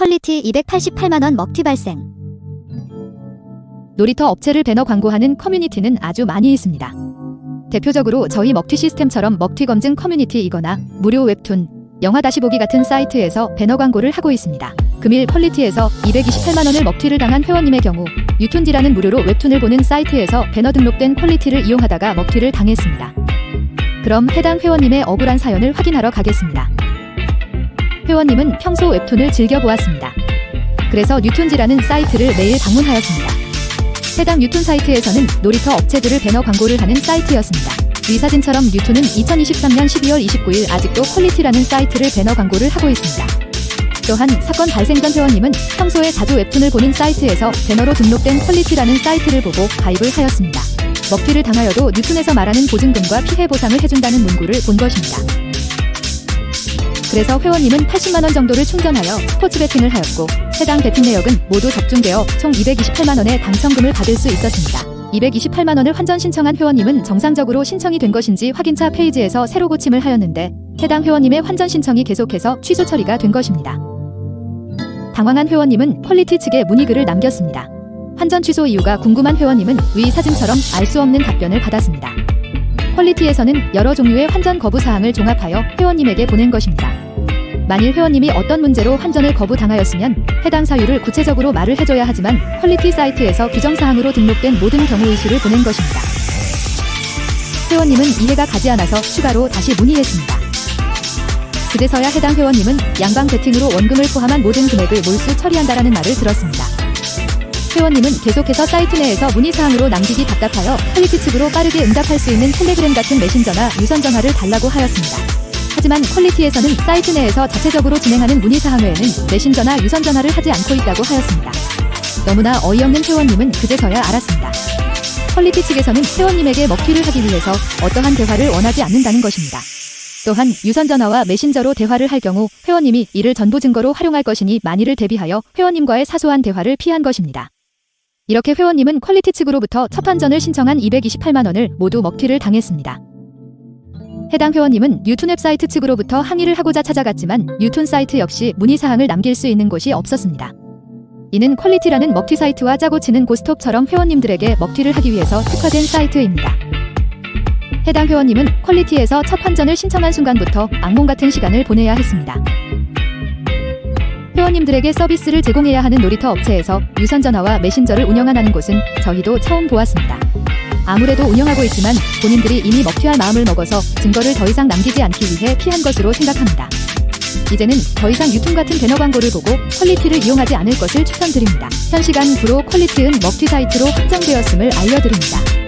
퀄리티 288만원 먹튀 발생. 놀이터 업체를 배너 광고하는 커뮤니티는 아주 많이 있습니다. 대표적으로 저희 먹튀 시스템처럼 먹튀 검증 커뮤니티이거나 무료 웹툰, 영화 다시 보기 같은 사이트에서 배너 광고를 하고 있습니다. 금일 퀄리티에서 228만원을 먹튀를 당한 회원님의 경우 유툰디라는 무료로 웹툰을 보는 사이트에서 배너 등록된 퀄리티를 이용하다가 먹튀를 당했습니다. 그럼 해당 회원님의 억울한 사연을 확인하러 가겠습니다. 회원님은 평소 웹툰을 즐겨보았습니다. 그래서 유툰지라는 사이트를 매일 방문하였습니다. 해당 유툰 사이트에서는 놀이터 업체들을 배너 광고를 하는 사이트였습니다. 위 사진처럼 유툰은 2023년 12월 29일 아직도 퀄리티라는 사이트를 배너 광고를 하고 있습니다. 또한 사건 발생 전 회원님은 평소에 자주 웹툰을 보는 사이트에서 배너로 등록된 퀄리티라는 사이트를 보고 가입을 하였습니다. 먹튀를 당하여도 유툰에서 말하는 보증금과 피해 보상을 해준다는 문구를 본 것입니다. 그래서 회원님은 80만원 정도를 충전하여 스포츠 베팅을 하였고 해당 베팅 내역은 모두 적중되어 총 228만원의 당첨금을 받을 수 있었습니다. 228만원을 환전 신청한 회원님은 정상적으로 신청이 된 것인지 확인차 페이지에서 새로 고침을 하였는데 해당 회원님의 환전 신청이 계속해서 취소 처리가 된 것입니다. 당황한 회원님은 퀄리티 측에 문의글을 남겼습니다. 환전 취소 이유가 궁금한 회원님은 위 사진처럼 알 수 없는 답변을 받았습니다. 퀄리티에서는 여러 종류의 환전 거부 사항을 종합하여 회원님에게 보낸 것입니다. 만일 회원님이 어떤 문제로 환전을 거부당하였으면 해당 사유를 구체적으로 말을 해줘야 하지만 퀄리티 사이트에서 규정사항으로 등록된 모든 경우의 수를 보낸 것입니다. 회원님은 이해가 가지 않아서 추가로 다시 문의했습니다. 그제서야 해당 회원님은 양방 베팅으로 원금을 포함한 모든 금액을 몰수 처리한다라는 말을 들었습니다. 회원님은 계속해서 사이트 내에서 문의사항으로 남기기 답답하여 퀄리티 측으로 빠르게 응답할 수 있는 텔레그램 같은 메신저나 유선전화를 달라고 하였습니다. 하지만 퀄리티에서는 사이트 내에서 자체적으로 진행하는 문의사항 외에는 메신저나 유선전화를 하지 않고 있다고 하였습니다. 너무나 어이없는 회원님은 그제서야 알았습니다. 퀄리티 측에서는 회원님에게 먹튀를 하기 위해서 어떠한 대화를 원하지 않는다는 것입니다. 또한 유선전화와 메신저로 대화를 할 경우 회원님이 이를 전부 증거로 활용할 것이니 만일을 대비하여 회원님과의 사소한 대화를 피한 것입니다. 이렇게 회원님은 퀄리티 측으로부터 첫 환전을 신청한 228만원을 모두 먹튀를 당했습니다. 해당 회원님은 유툰 웹사이트 측으로부터 항의를 하고자 찾아갔지만 유툰 사이트 역시 문의사항을 남길 수 있는 곳이 없었습니다. 이는 퀄리티라는 먹튀 사이트와 짜고 치는 고스톱처럼 회원님들에게 먹튀를 하기 위해서 특화된 사이트입니다. 해당 회원님은 퀄리티에서 첫 환전을 신청한 순간부터 악몽 같은 시간을 보내야 했습니다. 회원님들에게 서비스를 제공해야 하는 놀이터 업체에서 유선전화와 메신저를 운영하는 곳은 저희도 처음 보았습니다. 아무래도 운영하고 있지만 본인들이 이미 먹튀할 마음을 먹어서 증거를 더 이상 남기지 않기 위해 피한 것으로 생각합니다. 이제는 더 이상 유통 같은 배너 광고를 보고 퀄리티를 이용하지 않을 것을 추천드립니다. 현 시간 브로 퀄리티은 먹튀 사이트로 확정되었음을 알려드립니다.